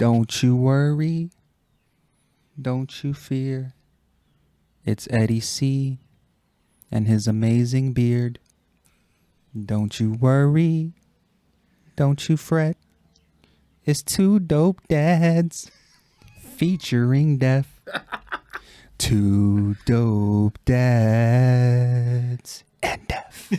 Don't you worry. Don't you fear. It's Eddie C. and his amazing beard. Don't you worry. Don't you fret. It's two dope dads featuring Def. Two dope dads and Def.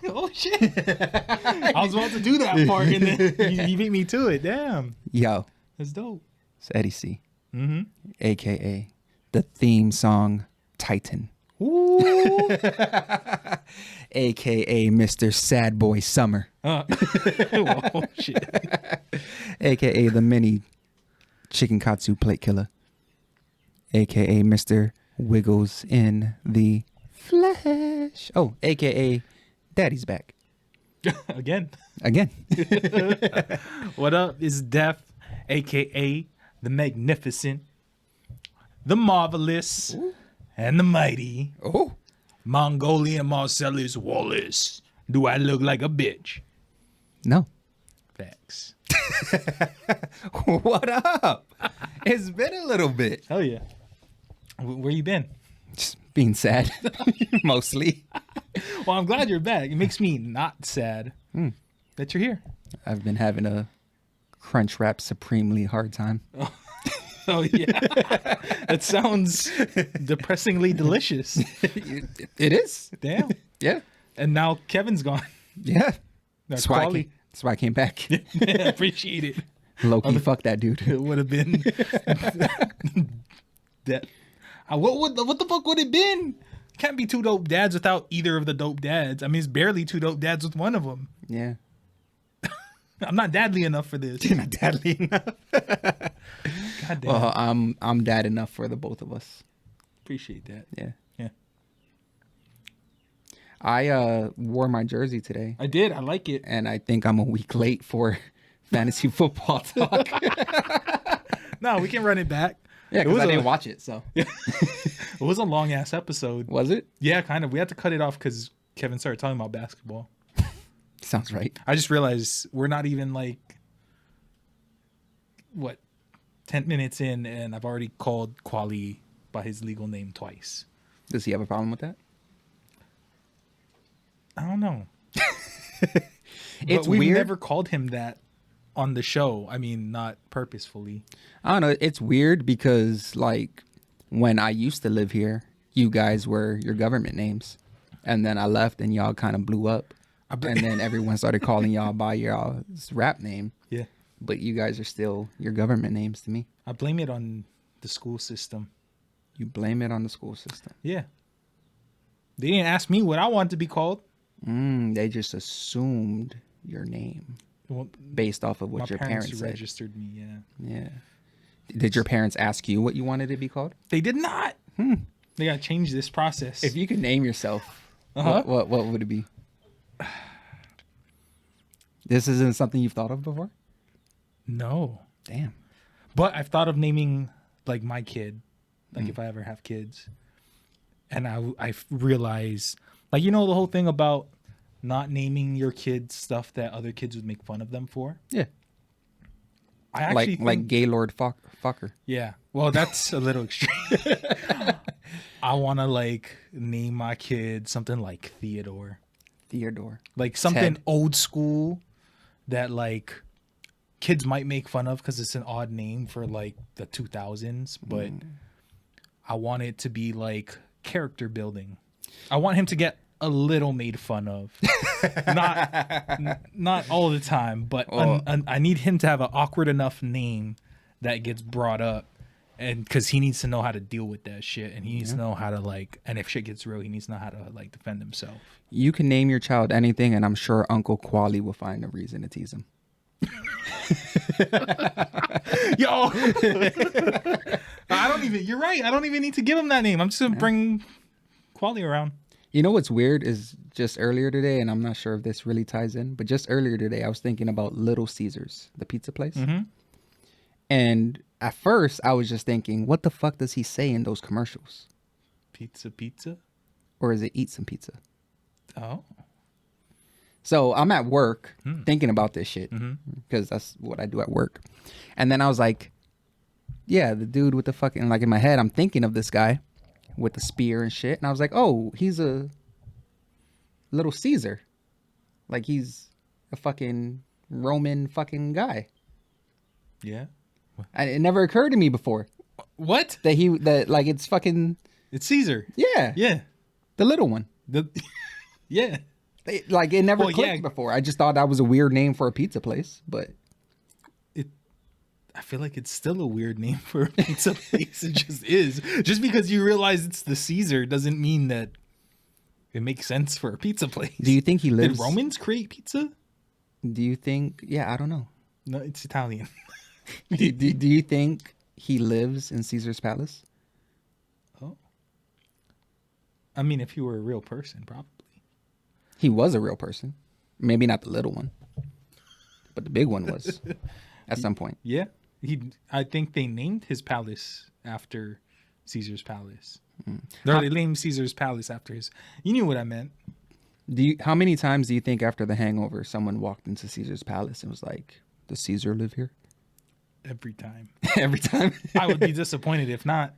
Oh shit! I was about to do that part, and then you beat me to it. Damn, Yo, that's dope. it's Eddie C. Mm-hmm. AKA the theme song Titan. Ooh. AKA Mr. Sad Boy Summer. Oh shit. AKA the mini chicken katsu plate killer. AKA Mr. Wiggles in the flesh. Oh, AKA Daddy's back. Again. What up is Def, AKA the magnificent, the marvelous, ooh, and the mighty. Oh, Mongolian Marcellus Wallace. Do I look like a bitch? No. Facts. What up? It's been a little bit. Hell yeah. Where you been? Just being sad, mostly. Well, I'm glad you're back. It makes me not sad that you're here. I've been having a Crunchwrap supremely hard time. Oh yeah. That sounds depressingly delicious. It is. Damn. Yeah. And now Kevin's gone. Yeah. That's Kwali. That's why I came back. Appreciate it. Low-key, fuck that dude. It would have been that. What the fuck would it been? Can't be two dope dads without either of the dope dads. I mean, it's barely two dope dads with one of them. Yeah. I'm not dadly enough for this. You're not dadly enough. God damn. Well, I'm dad enough for the both of us. Appreciate that. Yeah. Yeah. I wore my jersey today. I did. I like it. And I think I'm a week late for fantasy football talk. No, we can run it back. Yeah, because I didn't watch it, so. It was a long ass episode. Was it? Yeah, kind of. We had to cut it off because Kevin started talking about basketball. Sounds right. I just realized we're not even like, 10 minutes in, and I've already called Kwali by his legal name twice. Does he have a problem with that? I don't know. It's we've weird. never called him that on the show. I mean, not purposefully. I don't know. It's weird because, like, when I used to live here, you guys were your government names. And then I left and y'all kind of blew up. And then everyone started calling y'all by y'all's rap name. Yeah. But you guys are still your government names to me. I blame it on the school system. You blame it on the school system. Yeah. They didn't ask me what I wanted to be called. They just assumed your name based off of what your parents said. Registered me, yeah. Yeah. Did your parents ask you what you wanted to be called? They did not. They got to change this process. If you could name yourself, what would it be? This isn't something you've thought of before? No. Damn. But I've thought of naming, like, my kid, like, if I ever have kids. And I realize, like, you know, the whole thing about not naming your kids stuff that other kids would make fun of them for? Yeah. I actually like Gaylord Fucker. Yeah. Well, that's a little extreme. I want to, like, name my kid something like Theodore. Like something old school that, like, kids might make fun of because it's an odd name for, like, the 2000s. But I want it to be, like, character building. I want him to get a little made fun of. Not all the time, but I need him to have an awkward enough name that gets brought up. And because he needs to know how to deal with that shit, and he needs to know how to, like, and if shit gets real, he needs to know how to, like, defend himself. You can name your child anything, and I'm sure Uncle Kwali will find a reason to tease him. Yo, you're right. I don't even need to give him that name. I'm just gonna bring Kwali around. You know what's weird is just earlier today, and I'm not sure if this really ties in, but just earlier today, I was thinking about Little Caesars, the pizza place. And at first, I was just thinking, what the fuck does he say in those commercials? Pizza? Or is it eat some pizza? Oh. So I'm at work thinking about this shit because that's what I do at work. And then I was like, Yeah, the dude with the fucking, like in my head, I'm thinking of this guy with the spear and shit. And I was like, oh, he's a little Caesar. Like he's a fucking Roman fucking guy. Yeah. It never occurred to me before. What? That like it's fucking. It's Caesar. Yeah. Yeah. The little one. Yeah. It never clicked before. I just thought that was a weird name for a pizza place, but. I feel like it's still a weird name for a pizza place. It just is. Just because you realize it's the Caesar doesn't mean that it makes sense for a pizza place. Do you think he lives? Did Romans create pizza? Do you think? Yeah, I don't know. No, it's Italian. do you think he lives in Caesar's palace? Oh. I mean, if he were a real person, probably. He was a real person. Maybe not the little one, but the big one was at some point. Yeah. I think they named his palace after Caesar's palace. They named Caesar's palace after his. You knew what I meant. How many times do you think after the hangover someone walked into Caesar's palace and was like, "Does Caesar live here?" Every time. Every time. I would be disappointed if not.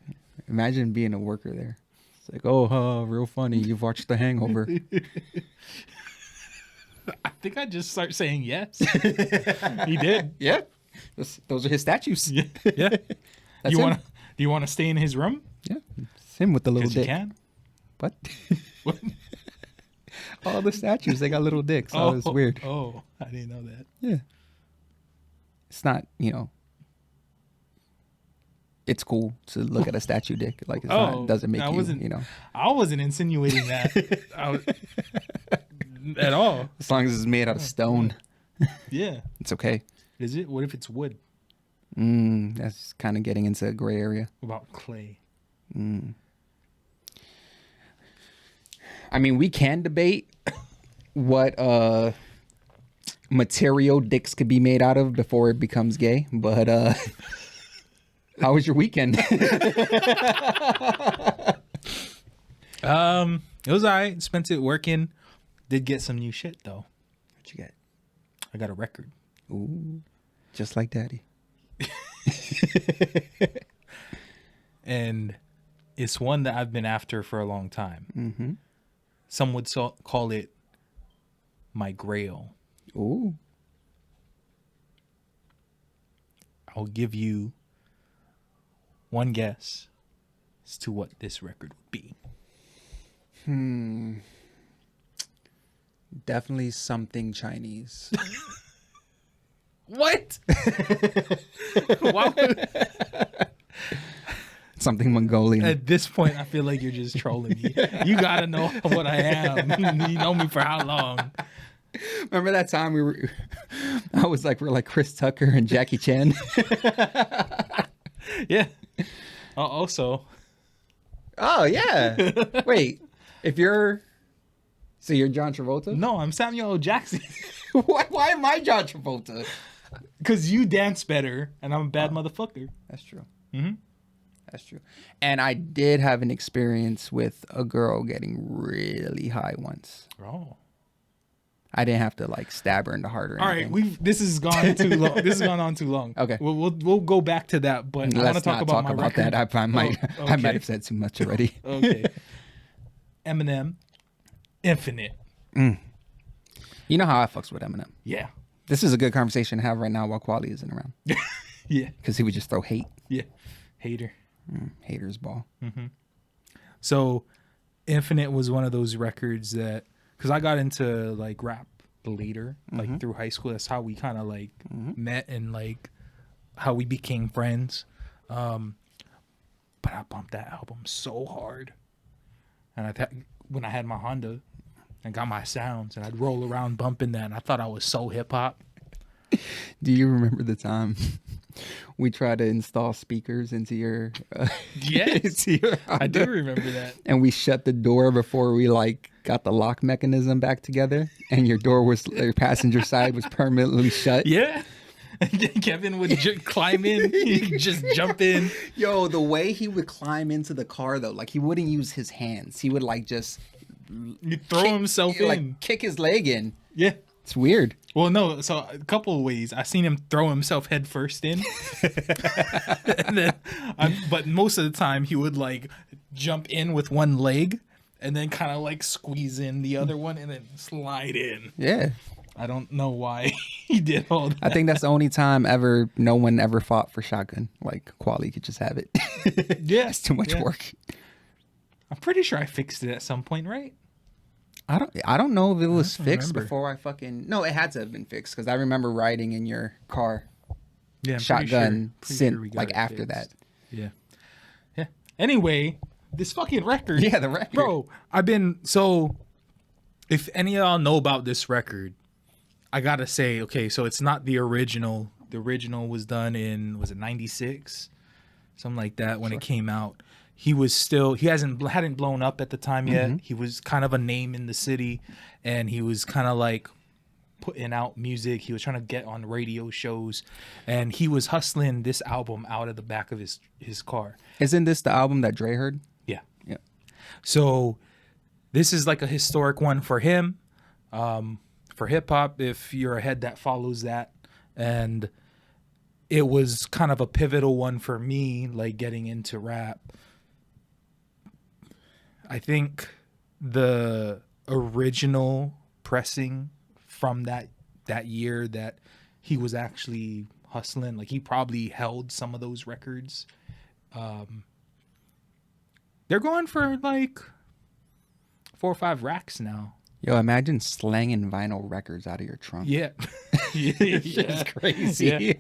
Imagine being a worker there. It's like, oh, real funny. You've watched The Hangover. I think I'd just start saying yes. He did. Yeah. Those are his statues. Yeah. Do you want to stay in his room? Yeah. It's him with the little dick. You can. What? All the statues, they got little dicks. Oh, it's weird. Oh, I didn't know that. Yeah. It's not, it's cool to look at a statue dick. Like, it doesn't make you. I wasn't insinuating that at all. As long as it's made out of stone. Yeah. It's okay. Is it? What if it's wood? That's kind of getting into a gray area. What about clay? I mean, we can debate what material dicks could be made out of before it becomes gay, but how was your weekend? It was all right. Spent it working. Did get some new shit though. What'd you get? I got a record. Ooh, just like Daddy. And it's one that I've been after for a long time. Mm-hmm. Some would call it my grail. Ooh. I'll give you one guess as to what this record would be. Definitely something Chinese. What? Wow. Something Mongolian. At this point, I feel like you're just trolling me. You gotta know what I am. You know me for how long? Remember that time we're like Chris Tucker and Jackie Chan? Yeah. Also. Oh, yeah. Wait, so you're John Travolta? No, I'm Samuel L. Jackson. Why am I John Travolta? Because you dance better, and I'm a bad motherfucker. That's true. Mm-hmm. That's true. And I did have an experience with a girl getting really high once. Oh. I didn't have to stab her in the heart or anything. All right, this has gone too long. This has gone on too long. Okay, we'll go back to that, but I want to talk about my record. That. I might have said too much already. Okay. Eminem, Infinite. You know how I fucks with Eminem. Yeah. This is a good conversation to have right now while Kwali isn't around. Yeah. Because he would just throw hate. Yeah. Hater. Haters ball. Mm-hmm. So, Infinite was one of those records that, because I got into rap later, through high school. That's how we kind of met and how we became friends. But I bumped that album so hard, and when I had my Honda, and got my sounds, and I'd roll around bumping that, and I thought I was so hip hop. Do you remember the time we tried to install speakers into your? Yes, into your I do remember that. And we shut the door before we got the lock mechanism back together, and your passenger side was permanently shut. Yeah. Kevin would climb in, he'd just jump in. Yo, the way he would climb into the car though, he wouldn't use his hands. He would just throw himself in, kick his leg in. Yeah. It's weird. Well, no. So a couple of ways. I seen him throw himself head first in, and then, but most of the time he would like jump in with one leg, and then kind of like squeeze in the other one, and then slide in. Yeah. I don't know why he did all that. I think that's the only time ever no one ever fought for shotgun. Like Kwali could just have it. Yeah, it's too much work. I'm pretty sure I fixed it at some point, right? I don't know if it was fixed before I fucking... No, it had to have been fixed because I remember riding in your car. Yeah, shotgun like after that. Yeah. Yeah. Anyway, this fucking record. Yeah, the record. Bro, if any of y'all know about this record, I gotta say, okay, so it's not the original. The original was done in, was it 96? Something like that when it came out. He hadn't blown up at the time yet. He was kind of a name in the city, and he was kind of like putting out music. He was trying to get on radio shows, and he was hustling this album out of the back of his car. Isn't this the album that Dre heard? Yeah. Yeah. So this is like a historic one for him, for hip hop, if you're a head that follows that. And it was kind of a pivotal one for me, like getting into rap. I think the original pressing from that year that he was actually hustling, like he probably held some of those records. They're going for like 4 or 5 racks now. Yo, imagine slanging vinyl records out of your trunk. Yeah. It's crazy.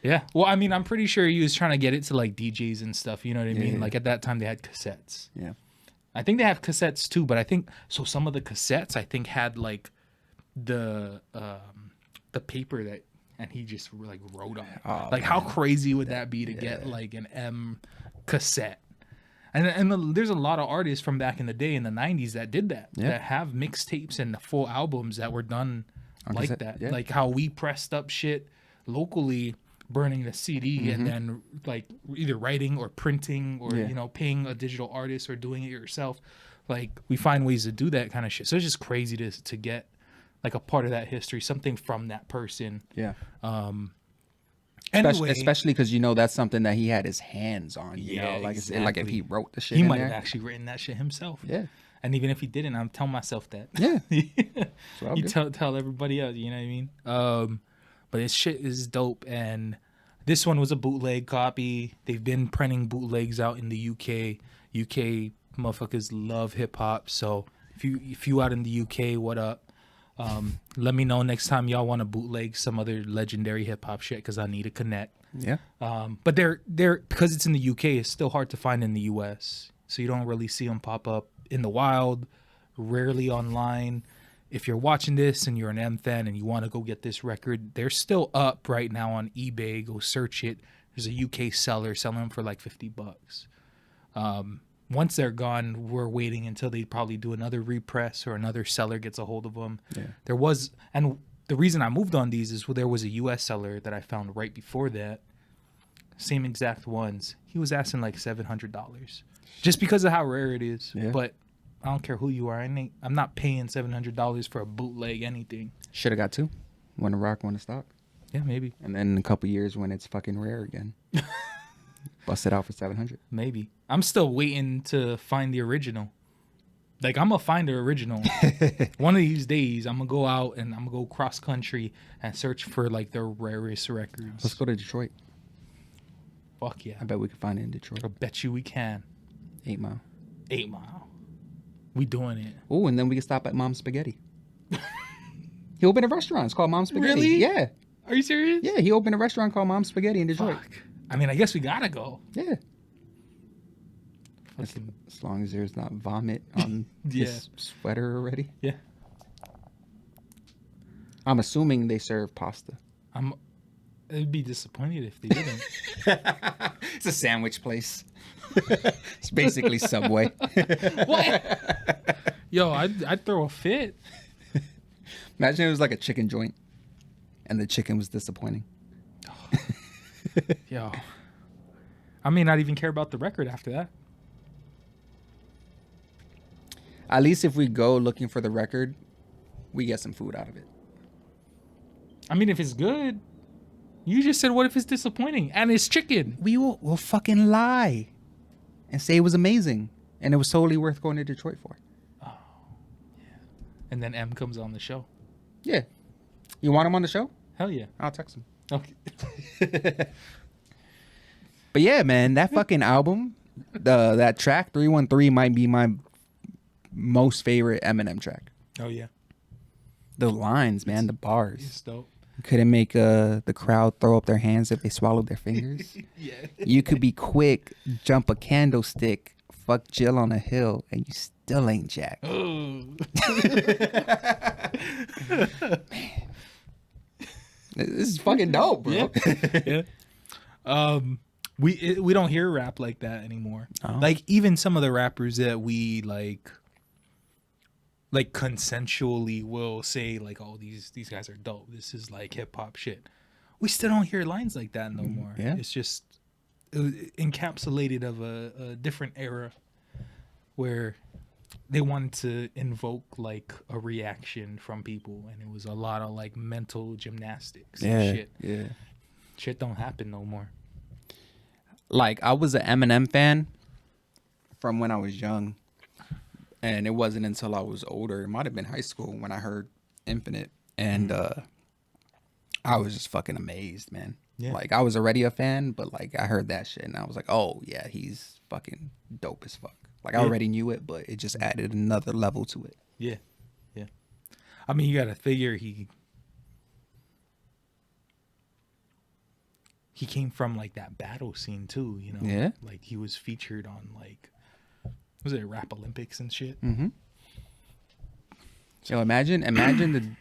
Yeah. Well, I mean, I'm pretty sure he was trying to get it to like DJs and stuff. You know what I mean? Like at that time they had cassettes. Yeah. I think they have cassettes too, but I think so. Some of the cassettes I think had like the paper that, and he just like wrote on it. Oh, like man. How crazy would that be to get like an M cassette? And there's a lot of artists from back in the day in the 90s that did that, that have mixtapes and full albums that were done on like cassette, that. Like how we pressed up shit locally, burning the CD and then like either writing or printing or, you know, paying a digital artist or doing it yourself. Like we find ways to do that kind of shit. So it's just crazy to get like a part of that history, something from that person. Yeah. Anyway, especially because you know that's something that he had his hands on. You know, like exactly. Like if he wrote the shit, he might have actually written that shit himself. Yeah, and even if he didn't, I'm telling myself that. Yeah, you tell everybody else. You know what I mean? But his shit is dope, and this one was a bootleg copy. They've been printing bootlegs out in the UK. UK motherfuckers love hip hop, so if you out in the UK, what up? Let me know next time y'all want to bootleg some other legendary hip hop shit because I need to connect. Yeah. But they're because it's in the UK, it's still hard to find in the US, so you don't really see them pop up in the wild. Rarely online. If you're watching this and you're an M fan and you want to go get this record, they're still up right now on eBay. Go search it. There's a UK seller selling them for like $50. Once they're gone, we're waiting until they probably do another repress or another seller gets a hold of them. Yeah. There was, and the reason I moved on these is there was a US seller that I found right before that. Same exact ones. He was asking like $700 just because of how rare it is. Yeah. But I don't care who you are. I'm not paying $700 for a bootleg anything. Should have got 2. One to rock, one to stock. Yeah, maybe. And then in a couple years when it's fucking rare again. Bust it out for 700. Maybe. I'm still waiting to find the original. Like I'm gonna find the original. One of these days, I'm gonna go out and I'm gonna go cross country and search for like the rarest records. Let's go to Detroit. Fuck yeah! I bet we can find it in Detroit. I bet you we can. 8 Mile. 8 Mile. We doing it. Oh, and then we can stop at Mom's Spaghetti. He opened a restaurant. It's called Mom's Spaghetti. Really? Yeah. Are you serious? Yeah, he opened a restaurant called Mom's Spaghetti in Detroit. Fuck. I mean, I guess we gotta go. Yeah. As long as there's not vomit on his sweater already. Yeah. I'm assuming they serve pasta. It'd be disappointed if they didn't. It's a sandwich place. It's basically Subway. What? Yo, I'd throw a fit. Imagine it was like a chicken joint, and the chicken was disappointing. Yo, I may not even care about the record after that. At least if we go looking for the record, we get some food out of it. I mean, if it's good, you just said, what if it's disappointing and it's chicken? We'll fucking lie and say it was amazing and it was totally worth going to Detroit for. Oh, yeah. And then M comes on the show. Yeah. You want him on the show? Hell yeah. I'll text him. Okay. But yeah, man, that fucking album, that track 313 might be my most favorite Eminem track. Oh yeah. The lines, man, the bars. It's dope. Couldn't make the crowd throw up their hands if they swallowed their fingers. Yeah. You could be quick, jump a candlestick, fuck Jill on a hill, and you still ain't Jack. Man. This is fucking dope, bro. Yeah. We don't hear rap like that anymore. Oh. Like even some of the rappers that we like consensually will say like, oh, these guys are dope. This is like hip hop shit. We still don't hear lines like that no more. Yeah. It's just encapsulated of a different era where they wanted to invoke like a reaction from people, and it was a lot of like mental gymnastics and shit. Yeah. Shit don't happen no more. Like, I was an Eminem fan from when I was young, and it wasn't until I was older, it might have been high school, when I heard Infinite, and I was just fucking amazed, man. Yeah. Like, I was already a fan, but like I heard that shit and I was like, oh yeah, he's fucking dope as fuck. Like, I already knew it, but it just added another level to it. Yeah. I mean, you gotta figure he came from like that battle scene too, you know? Yeah. Like he was featured on like, was it Rap Olympics and shit? Mm-hmm. So imagine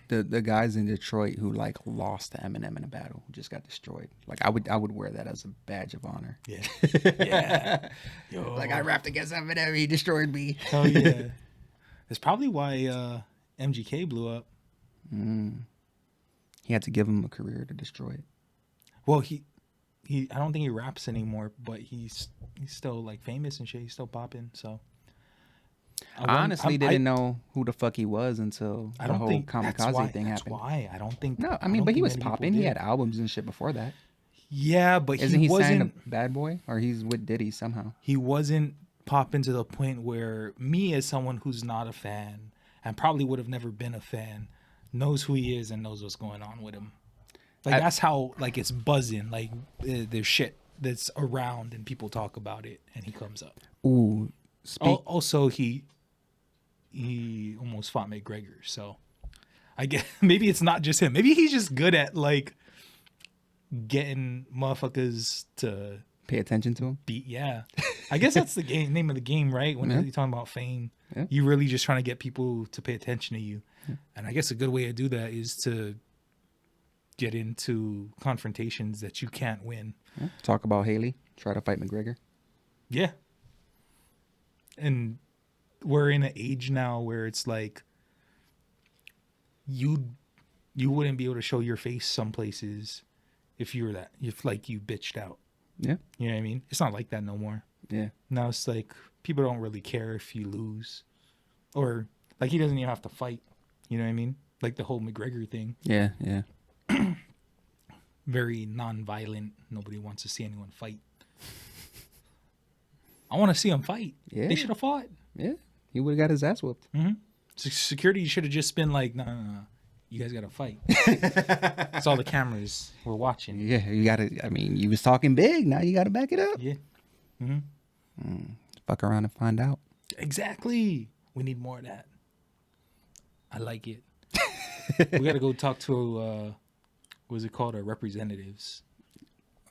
the guys in Detroit who like lost to Eminem in a battle, who just got destroyed. Like, I would wear that as a badge of honor. Yeah. Yeah. Yo. Like, I rapped against Eminem, he destroyed me. Oh yeah. That's probably why MGK blew up. He had to give him a career to destroy it. Well, he I don't think he raps anymore, but he's still like famous and shit. He's still popping. So I honestly didn't know who the fuck he was until the whole kamikaze thing happened. That's why I don't think. No, I mean, but he was popping. He had albums and shit before that. Yeah, but isn't he signed to Bad Boy, or he's with Diddy somehow? He wasn't popping to the point where me, as someone who's not a fan and probably would have never been a fan, knows who he is and knows what's going on with him. Like, that's how, like, it's buzzing. Like, there's shit that's around and people talk about it, and he comes up. Ooh. Also, he almost fought McGregor, so I guess maybe it's not just him. Maybe he's just good at, like, getting motherfuckers to pay attention to him. Yeah. I guess that's the name of the game, right? When you're talking about fame, you're really just trying to get people to pay attention to you. Yeah. And I guess a good way to do that is to get into confrontations that you can't win. Yeah. Talk about Haley, try to fight McGregor. Yeah. And we're in an age now where it's like you wouldn't be able to show your face some places if you bitched out. Yeah. You know what I mean? It's not like that no more. Yeah. Now it's like people don't really care if you lose, or like he doesn't even have to fight. You know what I mean? Like the whole McGregor thing. Yeah. Very non-violent. Nobody wants to see anyone fight. I want to see him fight. Yeah. They should have fought. Yeah. He would have got his ass whooped. Mm-hmm. Security should have just been like, no. You guys got to fight. That's all the cameras were watching. Yeah, you got to. I mean, you was talking big. Now you got to back it up. Yeah. Mm-hmm. Fuck around and find out. Exactly. We need more of that. I like it. We got to go talk to, what is it called? Our representatives.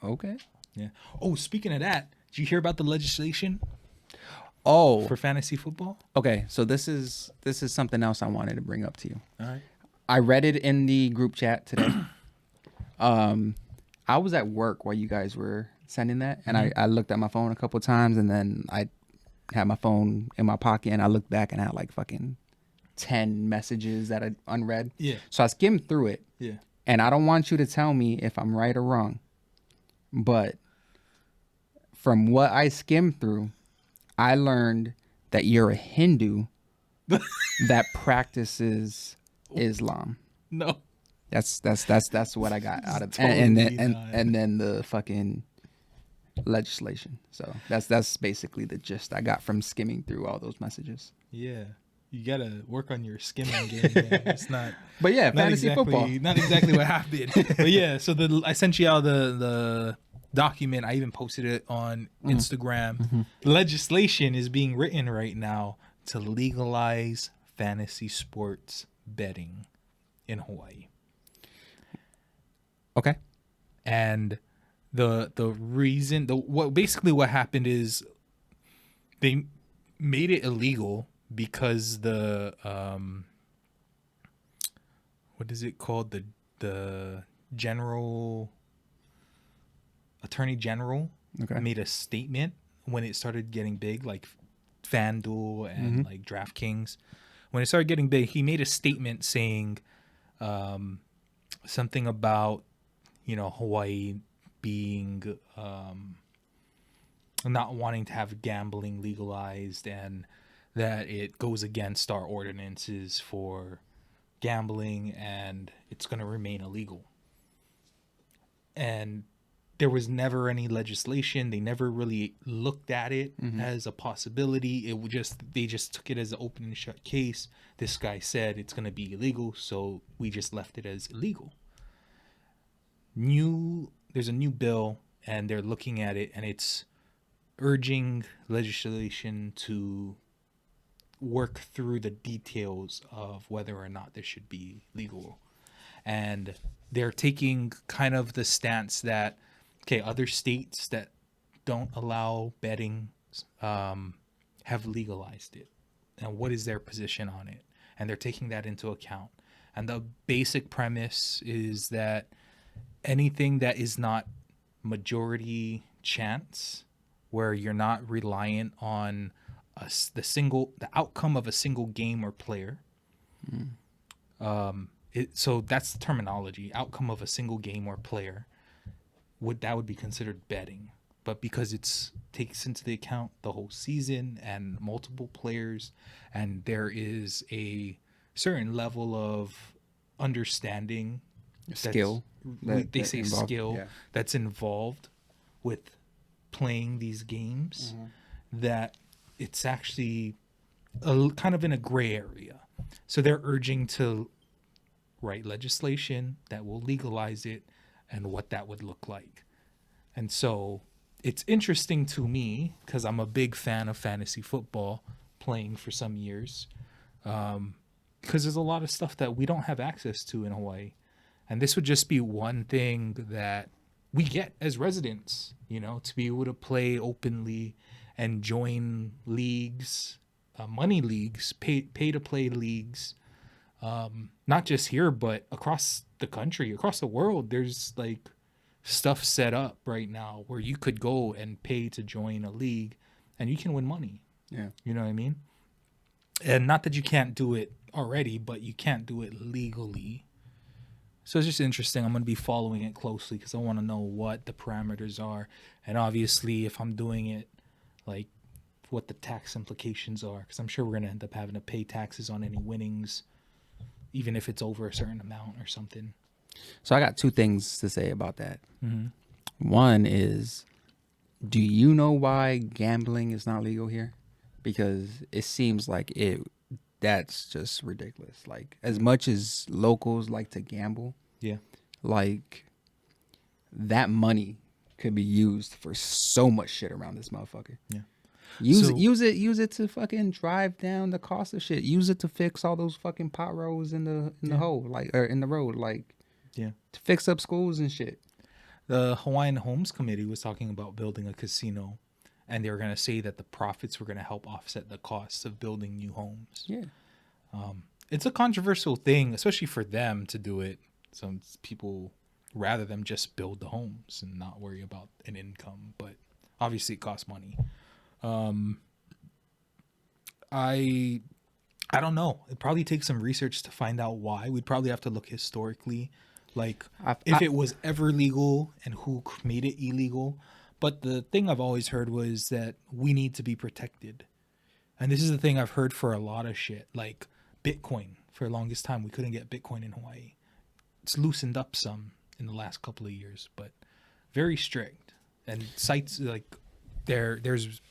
Okay. Yeah. Oh, speaking of that, did you hear about the legislation? Oh. For fantasy football? Okay, so this is something else I wanted to bring up to you. All right. I read it in the group chat today. I was at work while you guys were sending that, and I looked at my phone a couple of times, and then I had my phone in my pocket, and I looked back and I had like fucking 10 messages that I unread. Yeah. So I skimmed through it. Yeah. And I don't want you to tell me if I'm right or wrong, but from what I skimmed through, I learned that you're a Hindu that practices Islam. No. That's what I got out of Totally and then the fucking legislation. So that's basically the gist I got from skimming through all those messages. Yeah. You gotta work on your skimming game. Yeah. It's not, but yeah, not fantasy football. Not exactly what happened. But yeah, so I sent you out the document. I even posted it on Instagram. Mm-hmm. Legislation is being written right now to legalize fantasy sports betting in Hawaii. Okay. And the reason what happened is they made it illegal because the what is it called, the general attorney general made a statement when it started getting big, like FanDuel and like DraftKings. When it started getting big, he made a statement saying something about, you know, Hawaii being not wanting to have gambling legalized, and that it goes against our ordinances for gambling, and it's going to remain illegal. And there was never any legislation. They never really looked at it as a possibility. They just took it as an open and shut case. This guy said it's going to be illegal, so we just left it as illegal. There's a new bill, and they're looking at it, and it's urging legislation to work through the details of whether or not this should be legal. And they're taking kind of the stance that, okay, other states that don't allow betting have legalized it, and what is their position on it, and they're taking that into account. And the basic premise is that anything that is not majority chance, where you're not reliant on the outcome of a single game or player. So that's the terminology, outcome of a single game or player. That would be considered betting. But because it takes into the account the whole season and multiple players, and there is a certain level of understanding, skill, that's involved with playing these games, that it's actually kind of in a gray area. So they're urging to write legislation that will legalize it and what that would look like. And so it's interesting to me because I'm a big fan of fantasy football, playing for some years, because there's a lot of stuff that we don't have access to in Hawaii. And this would just be one thing that we get as residents, you know, to be able to play openly and join leagues, money leagues, pay to play leagues, not just here, but across the country, across the world. There's like stuff set up right now where you could go and pay to join a league and you can win money. Yeah. You know what I mean? And not that you can't do it already, but you can't do it legally. So it's just interesting. I'm going to be following it closely because I want to know what the parameters are. And obviously, if I'm doing it, like what the tax implications are. Because I'm sure we're going to end up having to pay taxes on any winnings, even if it's over a certain amount or something. So I got two things to say about that. One is, do you know why gambling is not legal here? Because it seems like that's just ridiculous. Like, as much as locals like to gamble, like that money could be used for so much shit around this motherfucker. Use it to fucking drive down the cost of shit. Use it to fix all those fucking potholes in the hole, like, or in the road, like, to fix up schools and shit. The Hawaiian Homes Committee was talking about building a casino, and they were going to say that the profits were going to help offset the costs of building new homes. It's a controversial thing, especially for them to do it. Some people rather them just build the homes and not worry about an income, but obviously it costs money. I don't know. It probably takes some research to find out why. We'd probably have to look historically, like if it was ever legal and who made it illegal. But the thing I've always heard was that we need to be protected. And this is the thing I've heard for a lot of shit, like Bitcoin. For the longest time, we couldn't get Bitcoin in Hawaii. it's loosened up some in the last couple of years, but very strict. And sites like there's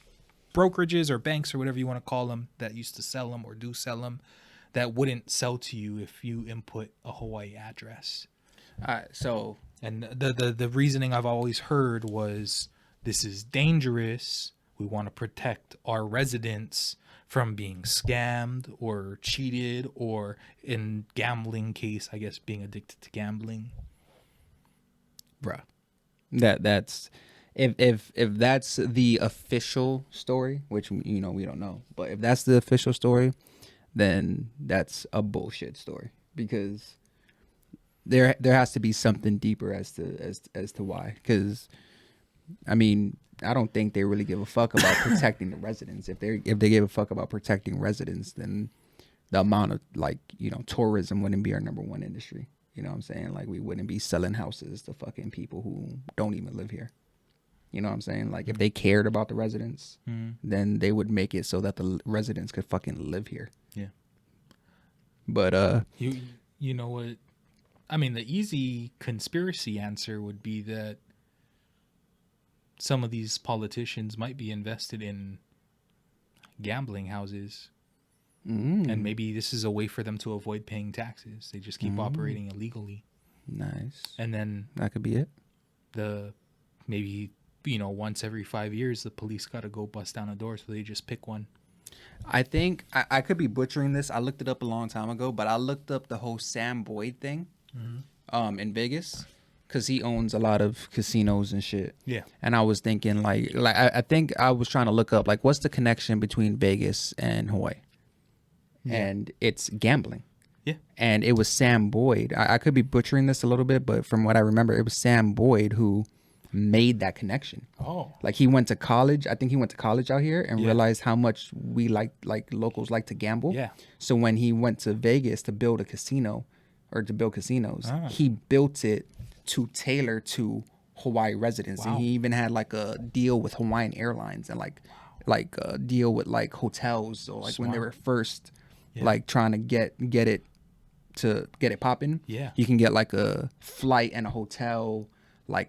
brokerages or banks or whatever you want to call them that used to sell them or do sell them that wouldn't sell to you if you input a Hawaii address. So and the reasoning I've always heard was this is dangerous. We want to protect our residents from being scammed or cheated, or in gambling case, I guess, being addicted to gambling. Bruh. That's if that's the official story, which we don't know, but if that's the official story, then that's a bullshit story, because there has to be something deeper as to why. Because I mean, I don't think they really give a fuck about protecting the residents. If they gave a fuck about protecting residents, then the amount of tourism wouldn't be our number one industry. You know what I'm saying? Like, we wouldn't be selling houses to fucking people who don't even live here. You know what I'm saying? Like, if they cared about the residents, then they would make it so that the residents could fucking live here. Yeah. But you know what? I mean, the easy conspiracy answer would be that some of these politicians might be invested in gambling houses. And maybe this is a way for them to avoid paying taxes. They just keep operating illegally. Nice. And then that could be it. Maybe once every 5 years, the police got to go bust down a door, so they just pick one. I think I could be butchering this. I looked it up a long time ago, but I looked up the whole Sam Boyd thing in Vegas, because he owns a lot of casinos and shit. Yeah. And I was thinking I think I was trying to look up what's the connection between Vegas and Hawaii. Yeah. And it's gambling. Yeah. And it was Sam Boyd. I could be butchering this a little bit, but from what I remember, it was Sam Boyd who made that connection. Oh. Like, he went to college. I think he went to college out here and realized how much we like locals like to gamble. Yeah. So when he went to Vegas to build a casino, or to build casinos, he built it to tailor to Hawaii residents. Wow. And he even had a deal with Hawaiian Airlines and a deal with hotels. So when they were first trying to get it popping, you can get a flight and a hotel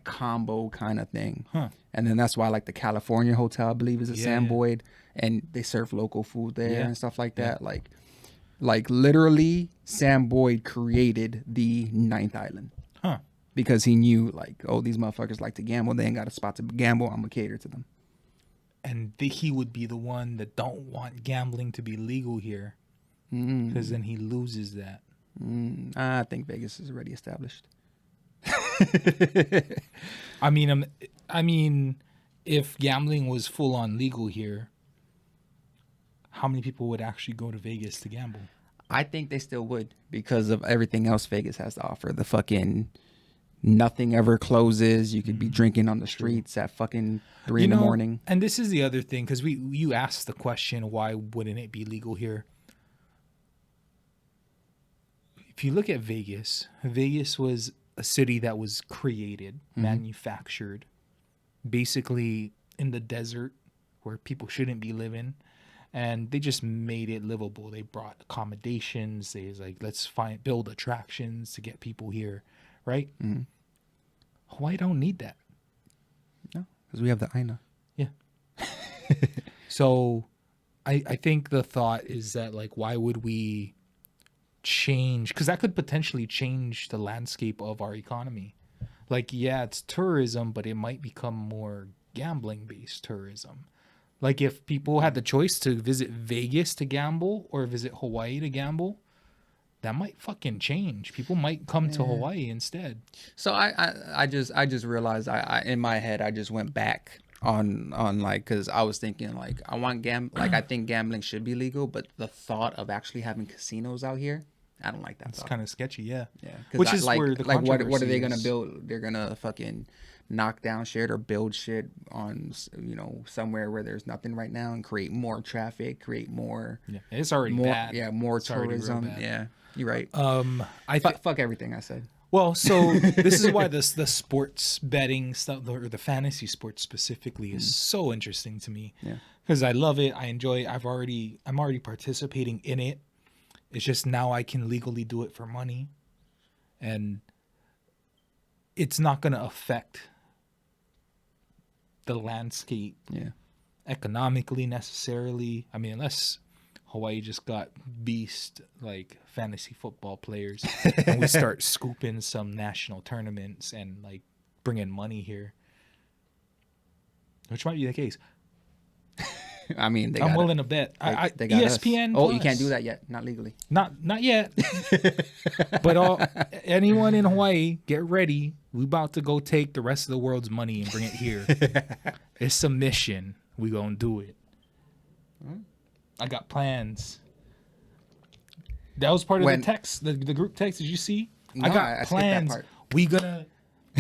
combo kind of thing. And then that's why the California hotel, I believe, is a Sam Boyd, and they serve local food there and stuff like that. Literally, Sam Boyd created the ninth island. Because he knew these motherfuckers like to gamble. They ain't got a spot to gamble. I'm gonna cater to them. And he would be the one that don't want gambling to be legal here, because then he loses that. I think Vegas is already established. I mean, if gambling was full on legal here, how many people would actually go to Vegas to gamble? I think they still would, because of everything else Vegas has to offer. The fucking nothing ever closes. You could be drinking on the streets at fucking 3 in the morning. And this is the other thing, because you asked the question, why wouldn't it be legal here? If you look at Vegas was a city that was created, manufactured, basically in the desert where people shouldn't be living, and they just made it livable. They brought accommodations. They was let's build attractions to get people here, right? Hawaii don't need that. No, because we have the Aina. Yeah. So I think the thought is that why would we change, because that could potentially change the landscape of our economy. It's tourism, but it might become more gambling based tourism. If people had the choice to visit Vegas to gamble or visit Hawaii to gamble, that might fucking change. People might come to Hawaii instead. So I just realized I in my head I just went back on because I was thinking I want I think gambling should be legal, but the thought of actually having casinos out here, I don't like that. It's kind of sketchy, yeah. Which is where the controversy what are they gonna build? They're gonna fucking knock down shit or build shit on somewhere where there's nothing right now and create more traffic, create more. Yeah, it's already bad. Yeah, more tourism. Yeah, you're right. Fuck everything I said. Well, so this is why the sports betting stuff, or the fantasy sports specifically, is so interesting to me. Yeah, because I love it. I enjoy it. I'm already participating in it. It's just now I can legally do it for money, and it's not going to affect the landscape economically necessarily. I mean, unless Hawaii just got beast like fantasy football players and we start scooping some national tournaments and like bringing money here, which might be the case. I mean, I'm willing to bet. They got ESPN. Us. Oh, you can't do that yet. Not legally. Not yet. But anyone in Hawaii, get ready. We about to go take the rest of the world's money and bring it here. It's a mission. We gonna do it. I got plans. That was part of the text, the group text. Did you see? No, I got plans. That part. We gonna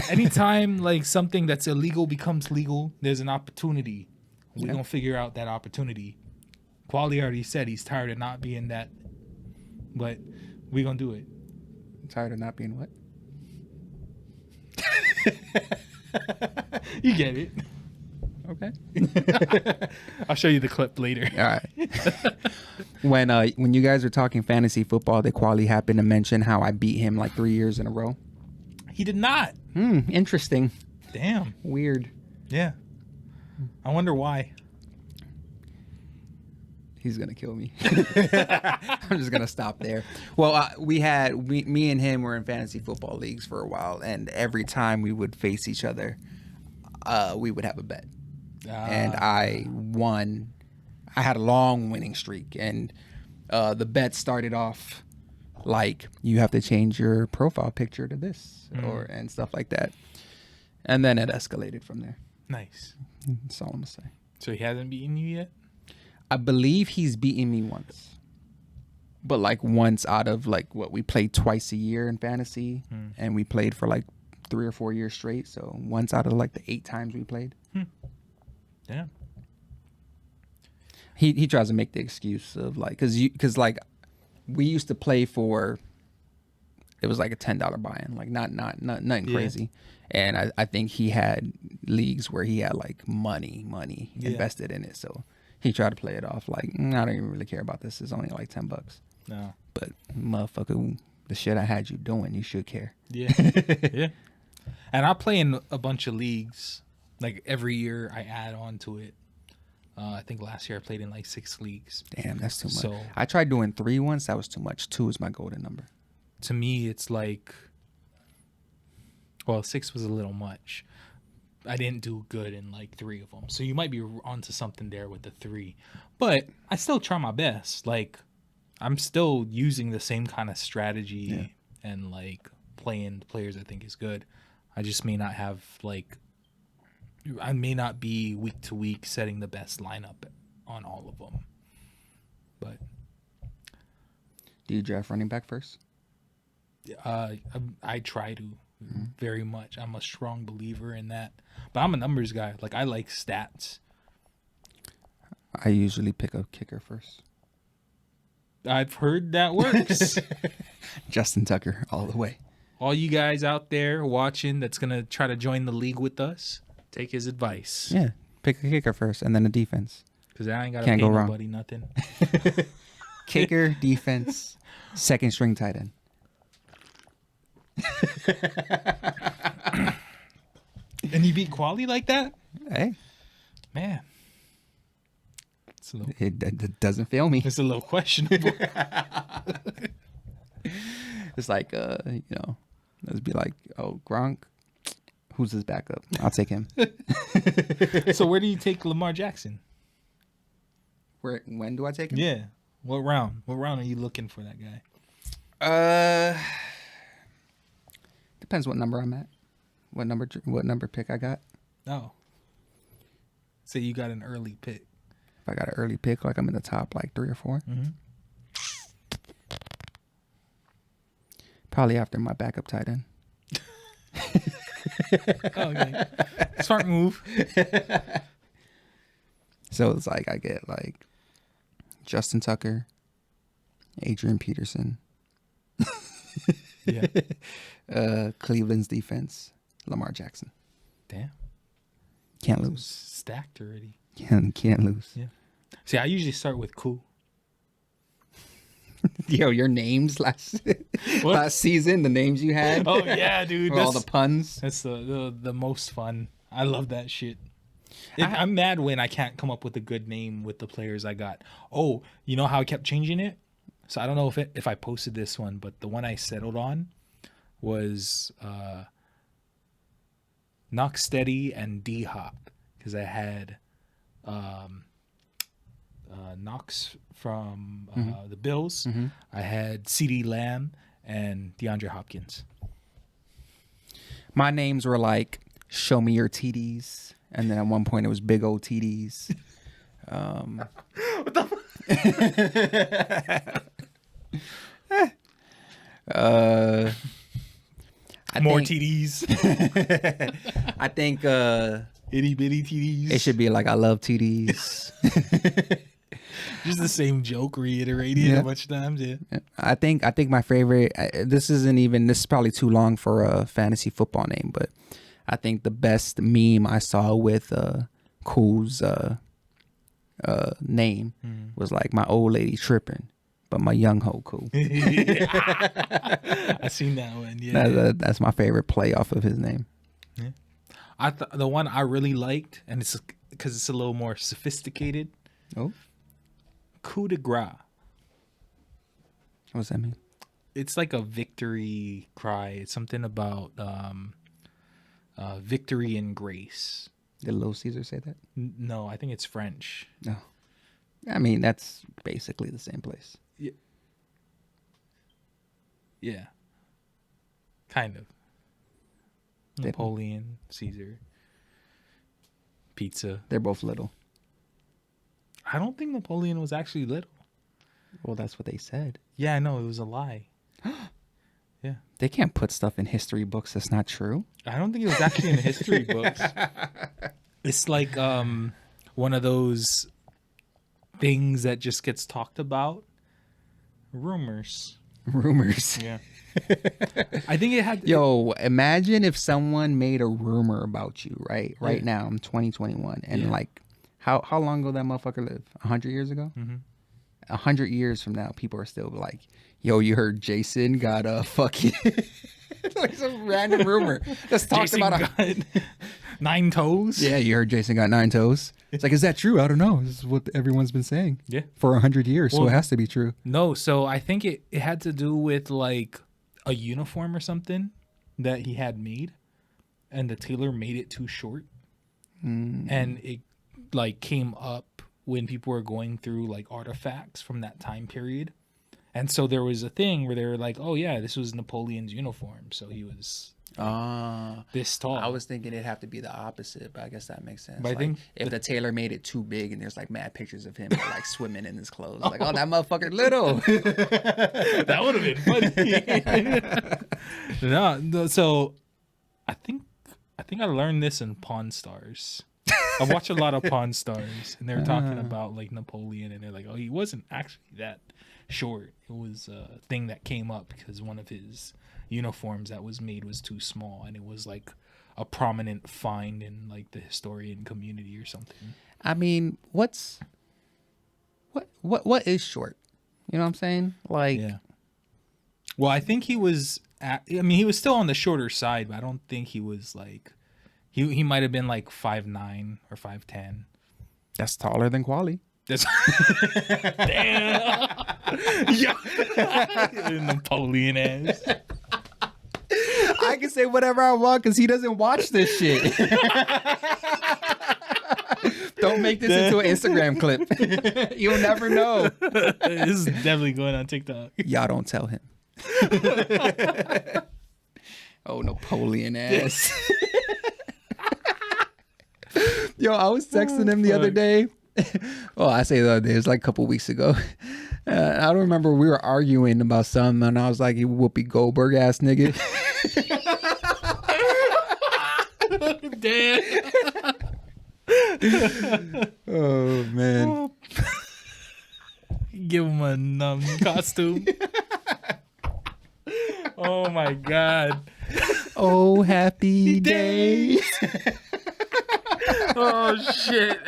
anytime like something that's illegal becomes legal, there's an opportunity. We're going to figure out that opportunity. Kwali already said he's tired of not being that, but we're going to do it. Tired of not being what? You get it. Okay. I'll show you the clip later. All right. When you guys were talking fantasy football, did Kwali happen to mention how I beat him like 3 years in a row? He did not. Interesting. Damn. Weird. Yeah. I wonder why. He's gonna kill me. I'm just gonna stop there. Well, me and him were in fantasy football leagues for a while, and every time we would face each other, we would have a bet, and I won. I had a long winning streak, and the bet started off like you have to change your profile picture to this and stuff like that, and then it escalated from there. Nice. That's all I'm gonna say. So he hasn't beaten you yet? I believe he's beaten me once, but like once out of like what we played twice a year in fantasy, and we played for like 3 or 4 years straight. So once out of like the 8 times we played. Yeah. He tries to make the excuse of like because like we used to play for. It was like a $10 buy-in, like nothing crazy. And I think he had leagues where he had like money invested in it. So he tried to play it off like, I don't even really care about this. It's only like $10. No. But motherfucker, the shit I had you doing, you should care. Yeah. Yeah. And I play in a bunch of leagues. Like every year I add on to it. I think last year I played in like 6 leagues. Damn, that's too much. So, I tried doing 3 once. That was too much. 2 is my golden number. To me, it's like, well, 6 was a little much. I didn't do good in like 3 of them. So you might be onto something there with the 3. But I still try my best. Like, I'm still using the same kind of strategy and like playing the players I think is good. I just may not have like, I may not be week to week setting the best lineup on all of them. But do you draft running back first? I try to very much. I'm a strong believer in that. But I'm a numbers guy. Like, I like stats. I usually pick a kicker first. I've heard that works. Justin Tucker all the way. All you guys out there watching that's going to try to join the league with us, take his advice. Yeah. Pick a kicker first and then a defense. Because I ain't got to pay nobody nothing. Kicker, defense, second string tight end. And you beat Kwali like that? Hey. Man. It doesn't fail me. It's a little questionable. It's like, let's be like, oh, Gronk, who's his backup? I'll take him. So where do you take Lamar Jackson? When do I take him? Yeah. What round? What round are you looking for that guy? Depends what number I'm at. What number pick I got. Oh. Say you got an early pick. If I got an early pick, like I'm in the top like 3 or 4. Mm-hmm. Probably after my backup tight end. Okay. Smart move. So it's like I get like Justin Tucker, Adrian Peterson. Yeah. Cleveland's defense, Lamar Jackson. Damn. Can't lose. Stacked already. Can't lose. Yeah. See, I usually start with Koo. Yo, your names last season, the names you had. Oh yeah, dude. All the puns. That's the most fun. I love that shit. I'm mad when I can't come up with a good name with the players I got. Oh, you know how I kept changing it? So I don't know if I posted this one, but the one I settled on was Knock Steady and D Hop, because I had Knox from the Bills. Mm-hmm. I had CeeDee Lamb and DeAndre Hopkins. My names were like Show Me Your TDs, and then at one point it was Big Old TDs. What the More TDs. I think itty bitty TDs. It should be like I love TDs. Just the same joke reiterated a bunch of times. Yeah. I think my favorite. This is probably too long for a fantasy football name, but I think the best meme I saw with Cool's name was like my old lady tripping, but my young hoe cool. I seen that one. Yeah, that's my favorite play off of his name. Yeah, the one I really liked, and it's because it's a little more sophisticated. Oh, coup de grace. What does that mean? It's like a victory cry. It's something about victory and grace. Did Little Caesar say that? No, I think it's French. No, I mean that's basically the same place. Yeah, kind of. Napoleon, Caesar, pizza. They're both little. I don't think Napoleon was actually little. Well, that's what they said. Yeah, I know. It was a lie. Yeah. They can't put stuff in history books that's not true. I don't think it was actually in history books. It's like one of those things that just gets talked about. Rumors. Yeah. I think it had. Yo, imagine if someone made a rumor about you, right? Right now, I'm 2021, and like, how long ago that motherfucker lived? 100 years ago? 100 years from now, people are still like, yo, you heard Jason got a fucking like some random rumor that's talked Jason about got 9 toes. Yeah, you heard Jason got 9 toes. It's like, is that true? I don't know. This is what everyone's been saying. Yeah, for 100 years, so it has to be true. No, so I think it had to do with like a uniform or something that he had made, and the tailor made it too short, and it like came up when people were going through like artifacts from that time period. And so there was a thing where they were like, oh yeah, this was Napoleon's uniform, so he was this tall. I was thinking it'd have to be the opposite, but I guess that makes sense. But like, I think if the tailor made it too big and there's like mad pictures of him like swimming in his clothes, like, oh, that motherfucker little. That would have been funny. No, so I think I learned this in Pawn Stars. I watch a lot of Pawn Stars, and they're talking about like Napoleon, and they're like, oh, he wasn't actually that short. It was a thing that came up because one of his uniforms that was made was too small, and it was like a prominent find in like the historian community or something. I mean, what is short? You know what I'm saying? Like, yeah. Well, I think he was. He was still on the shorter side, but I don't think he was like. He might have been like 5'9" or 5'10". That's taller than Kwali. That's damn. Yeah. Napoleon ass. I can say whatever I want because he doesn't watch this shit. Don't make this into an Instagram clip. You'll never know. This is definitely going on TikTok. Y'all don't tell him. Oh, Napoleon ass. Yo, I was texting him the other day. Oh, I say the other day. It was like a couple weeks ago. I don't remember. We were arguing about something, and I was like, "You Whoopi Goldberg ass nigga." Damn. Oh man. Give him a costume. Oh my god. Oh, happy days. Oh shit.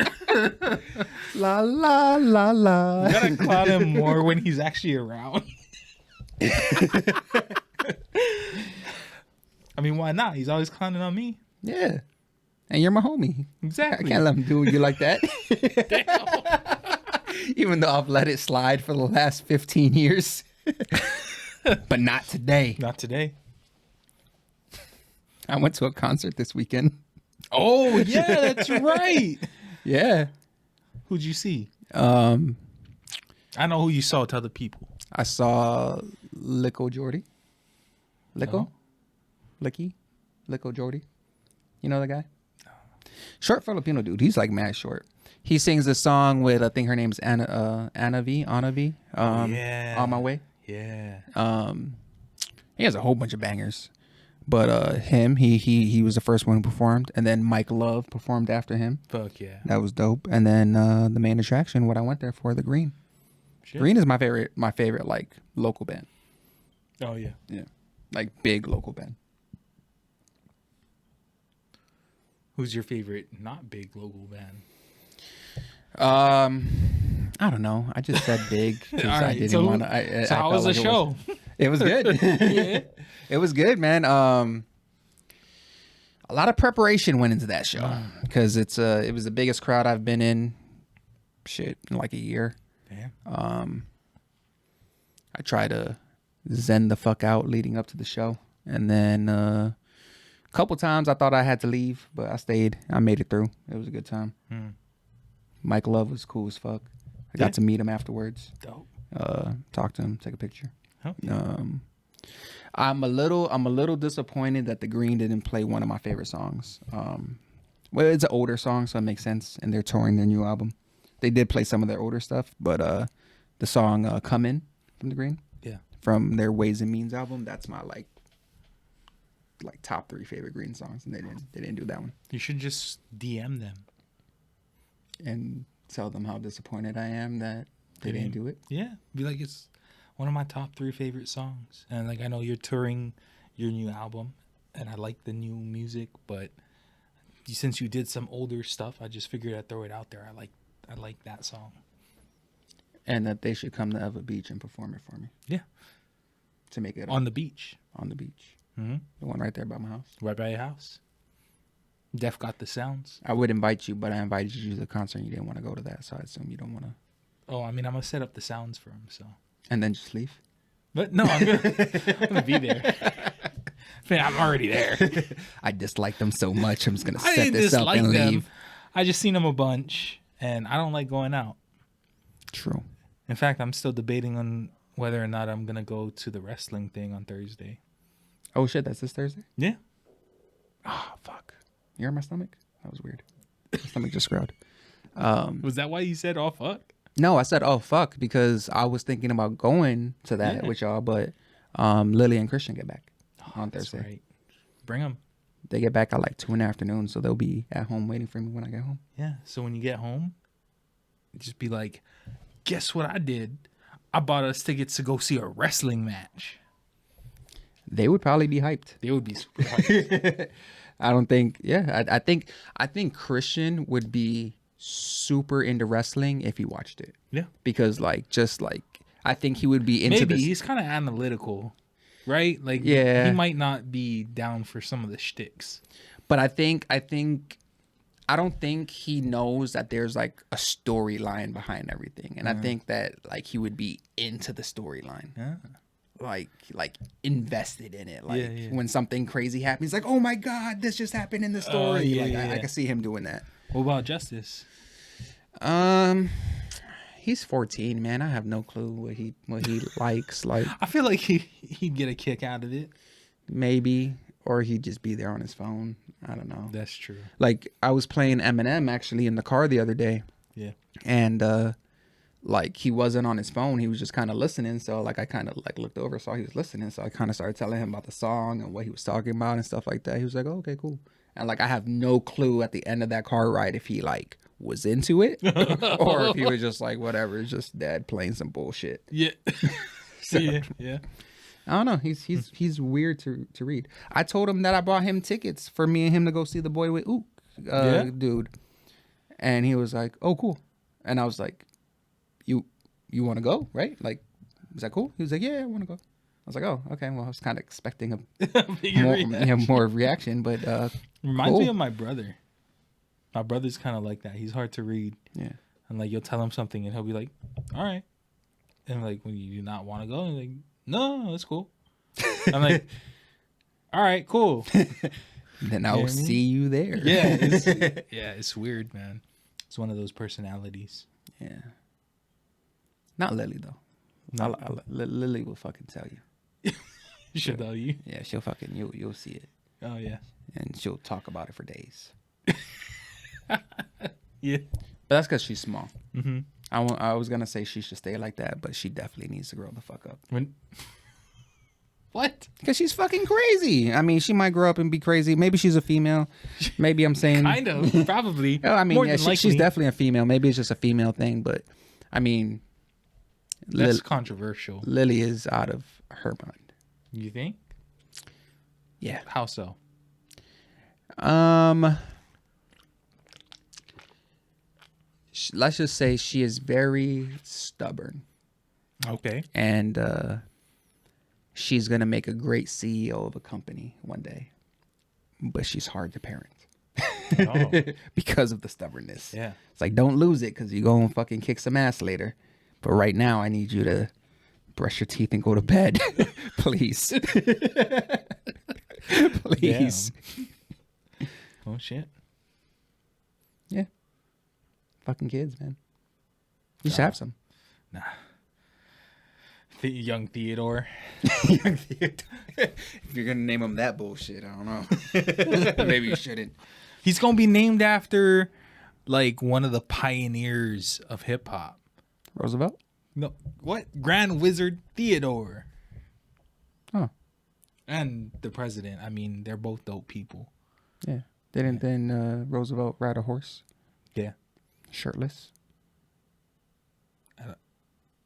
La la la la. You gotta clown him more when he's actually around. I mean, why not? He's always clowning on me. Yeah. And you're my homie. Exactly. I can't let him do you like that. Even though I've let it slide for the last 15 years. But not today. Not today. I went to a concert this weekend. Oh, yeah, that's right. Yeah. Who'd you see? I I know who you saw to other people. saw Licko Jordy. Licko? Oh. Licko Jordy. You know the guy? Short Filipino dude. He's like mad short. He sings a song with, I think her name's Anna V. Yeah. On My Way. Yeah. He has a whole bunch of bangers. But he was the first one who performed, and then Mike Love performed after him. Fuck yeah. That was dope. And then the main attraction, what I went there for, the Green. Shit. Green is my favorite like local band. Oh yeah. Yeah. Like big local band. Who's your favorite not big local band? I don't know. I just said big because All right, I didn't want to. So how was the show? It was good. Yeah. It was good, man. A lot of preparation went into that show because it was the biggest crowd I've been in. Shit, in like a year. Damn. I tried to zen the fuck out leading up to the show, and then a couple times I thought I had to leave, but I stayed. I made it through. It was a good time. Mike Love was cool as fuck. I got to meet him afterwards. Dope. Talk to him, take a picture. Oh, yeah. I'm a little disappointed that the Green didn't play one of my favorite songs. Well, it's an older song, so it makes sense, and they're touring their new album. They did play some of their older stuff, but the song "Come In" from the Green, Yeah. from their Ways and Means album, that's my like top 3 favorite Green songs, and they didn't do that one. You should just DM them and tell them how disappointed I am that they didn't do it. Yeah. Be like, it's one of my top 3 favorite songs. And like, I know you're touring your new album and I like the new music, but since you did some older stuff, I just figured I'd throw it out there. I like that song. And that they should come to Eva Beach and perform it for me. Yeah. To make it on the beach. On the beach. Mm-hmm. The one right there by my house. Right by your house. Def got the sounds. I would invite you, but I invited you to the concert and you didn't want to go to that, so I assume you don't want to. Oh, I mean, I'm going to set up the sounds for him, so. And then just leave? But no, I'm gonna be there. Man, I'm already there. I dislike them so much. I'm just going to set this up and leave. I just seen them a bunch, and I don't like going out. True. In fact, I'm still debating on whether or not I'm going to go to the wrestling thing on Thursday. Oh, shit, that's this Thursday? Yeah. Oh, fuck. You hurt my stomach? That was weird. My stomach just growled. Was that why you said, oh, fuck? No, I said, oh, fuck, because I was thinking about going to that with y'all, but Lily and Christian get back on Thursday. Right. Bring them. They get back at like 2 in the afternoon, so they'll be at home waiting for me when I get home. Yeah, so when you get home, just be like, guess what I did? I bought us tickets to go see a wrestling match. They would probably be hyped. They would be super hyped. I don't think, I think Christian would be super into wrestling if he watched it. Yeah. Because I think he would be into Maybe this. he's kind of analytical, right? Like, yeah, he might not be down for some of the shticks. But I don't think he knows that there's like a storyline behind everything. And I think that like he would be into the storyline. Yeah. Like invested in it. Like when something crazy happens, like, oh my God, this just happened in the story. I can see him doing that. What about Justice? He's 14, man. I have no clue what he likes. Like, I feel like he'd get a kick out of it. Maybe, or he'd just be there on his phone. I don't know. That's true. Like, I was playing Eminem actually in the car the other day. Yeah. And like he wasn't on his phone. He was just kind of listening. So like I kind of like looked over, saw he was listening. So I kind of started telling him about the song and what he was talking about and stuff like that. He was like, oh, okay, cool. And like I have no clue at the end of that car ride if he like was into it or if he was just like whatever, it's just dad playing some bullshit. Yeah. So, yeah. I don't know. He's weird to read. I told him that I bought him tickets for me and him to go see the Boy with Ook dude. And he was like, "Oh, cool." And I was like, "You want to go, right? Like, is that cool?" He was like, "Yeah, I want to go." I was like, "Oh, okay." Well, I was kind of expecting a more reaction, but reminds me of my brother. My brother's kind of like that. He's hard to read. Yeah. And like you'll tell him something and he'll be like, "All right." And like when you do not want to go, he's like, "No, it's cool." I'm like, "All right, cool." Then I'll see you there. Yeah, it's weird, man. It's one of those personalities. Yeah. Not Lily though. No. Lily will fucking tell you. She'll tell you. Yeah, she'll fucking you'll see it. Oh yeah. And she'll talk about it for days. Yeah. But that's because she's small. Mm-hmm. I was gonna say she should stay like that, but she definitely needs to grow the fuck up. What? Because she's fucking crazy. I mean, she might grow up and be crazy. Maybe she's a female. Maybe I'm saying kind of, probably. I mean, yeah, she's definitely a female. Maybe it's just a female thing, but I mean, that's controversial. Lily is out of her mind. You think? Yeah. How so? Let's just say she is very stubborn. Okay. And she's going to make a great CEO of a company one day. But she's hard to parent. Oh. Because of the stubbornness. Yeah. It's like, don't lose it because you're going to fucking kick some ass later. But right now, I need you to brush your teeth and go to bed. Please. Please. Damn. Oh, shit. Yeah. Fucking kids, man. You should have some. Nah. Young Theodore. Young Theodore. If you're going to name him that bullshit, I don't know. Maybe you shouldn't. He's going to be named after, like, one of the pioneers of hip-hop. Roosevelt? No. What? Grand Wizard Theodore. Oh. And the president. I mean, they're both dope people. Yeah. Didn't then Roosevelt ride a horse? Yeah. Shirtless?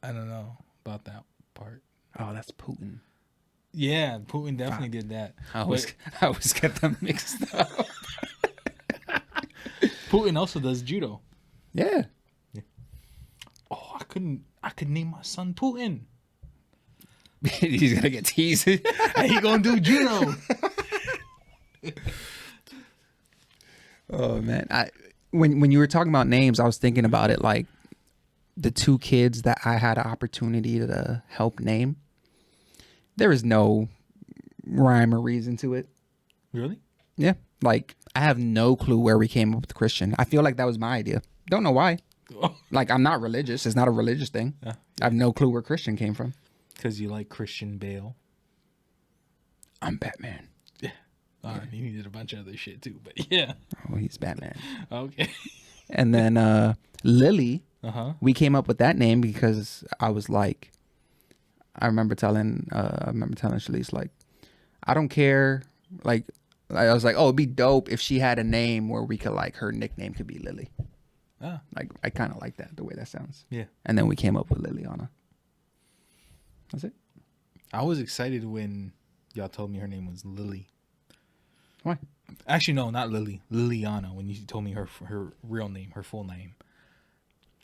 I don't know about that part. Oh, that's Putin. Yeah, Putin definitely did that. I always get them mixed up. Putin also does judo. Yeah. Oh, I could name my son Putin. He's gonna get teased. And he gonna do judo. Oh man. When you were talking about names, I was thinking about it like the two kids that I had an opportunity to help name. There is no rhyme or reason to it. Really? Yeah. Like, I have no clue where we came up with Christian. I feel like that was my idea. Don't know why. Like, I'm not religious. It's not a religious thing. Yeah. I have no clue where Christian came from. Because you like Christian Bale. I'm Batman. Yeah. He needed a bunch of other shit too, but yeah. Oh, he's Batman. Okay. And then Lily, we came up with that name because I was like, I remember telling Shalice, like, I don't care. Like, I was like, oh, it'd be dope if she had a name where we could, like, her nickname could be Lily. Ah. Like, I kind of like that, the way that sounds. Yeah. And then we came up with Liliana. That's it. I was excited when y'all told me her name was Lily. Why? Actually, no, not Lily. Liliana, when you told me her real name, her full name.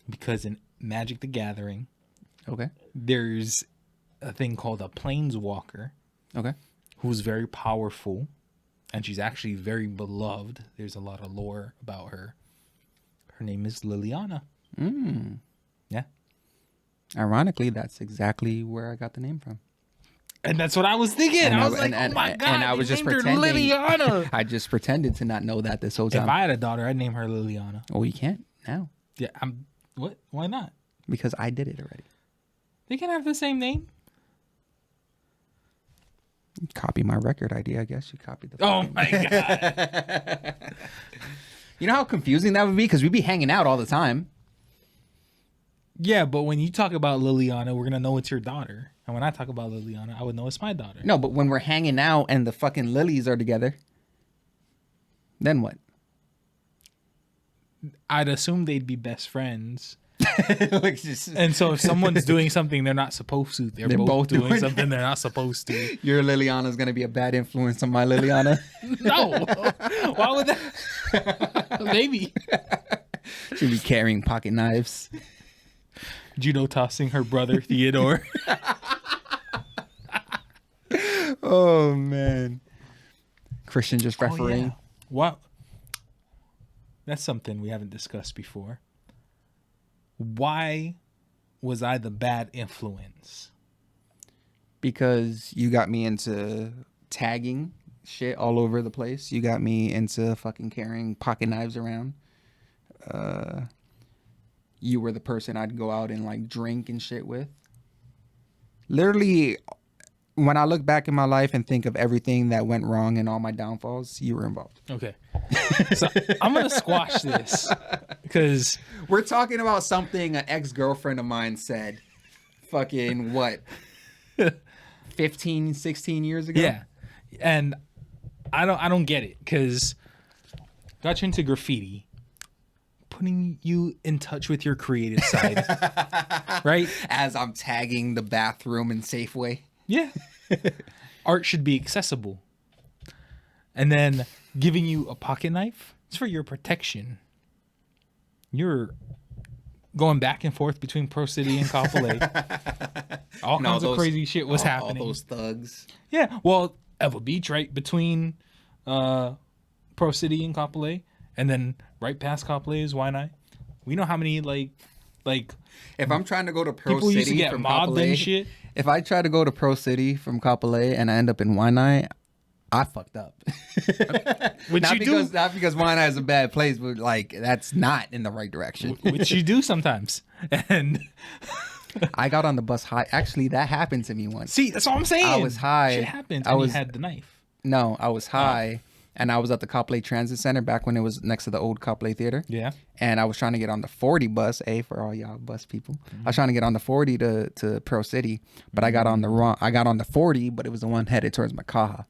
Because in Magic the Gathering, okay, there's a thing called a planeswalker. Okay. Who's very powerful. And she's actually very beloved. There's a lot of lore about her. Her name is Liliana. Yeah. Ironically, that's exactly where I got the name from. And that's what I was thinking. And I was like, oh my God. And I was just pretending. Liliana. I just pretended to not know that this whole time. If I had a daughter, I'd name her Liliana. Oh, you can't now. Yeah. What? Why not? Because I did it already. They can have the same name. Copy my record ID, I guess. You copied the. Oh my God. You know how confusing that would be? Because we'd be hanging out all the time. Yeah, but when you talk about Liliana, we're going to know it's your daughter. And when I talk about Liliana, I would know it's my daughter. No, but when we're hanging out and the fucking lilies are together, then what? I'd assume they'd be best friends. And so if someone's doing something they're not supposed to, they're both doing something they're not supposed to. Your Liliana's going to be a bad influence on my Liliana? No. Why would that? Maybe. She'd be carrying pocket knives. Judo tossing her brother Theodore. Oh man. Christian just refereeing. Yeah. What? That's something we haven't discussed before. Why was I the bad influence? Because you got me into tagging shit all over the place. You got me into fucking carrying pocket knives around. You were the person I'd go out and like drink and shit with. Literally, when I look back in my life and think of everything that went wrong and all my downfalls, you were involved. Okay. So I'm going to squash this because we're talking about something an ex-girlfriend of mine said fucking what? 15, 16 years ago? Yeah. And I don't get it because got you into graffiti, putting you in touch with your creative side, right? As I'm tagging the bathroom in Safeway. Yeah. Art should be accessible. And then giving you a pocket knife, it's for your protection. You're going back and forth between Pro City and Kapolei. All kinds of crazy shit was happening. All those thugs. Yeah. Well, Eva Beach, right between Pro City and Kapolei. And then right past Kapolei is Waianae. We know how many like if I'm trying to go to Pro people City used to get from mobbed Kapolei, and shit. If I try to go to Pro City from Kapolei and I end up in Waianae, I fucked up. Not because Waianae is a bad place, but like that's not in the right direction. Which you do sometimes. And I got on the bus high. Actually, that happened to me once. See, that's what I'm saying. I was high. Shit happens. You had the knife. No, I was high. And I was at the Kapolei Transit Center back when it was next to the old Kapolei Theater. Yeah. And I was trying to get on the 40 bus, for all y'all bus people. Mm-hmm. I was trying to get on the 40 to Pro City, but I got on the 40, but it was the one headed towards Makaha.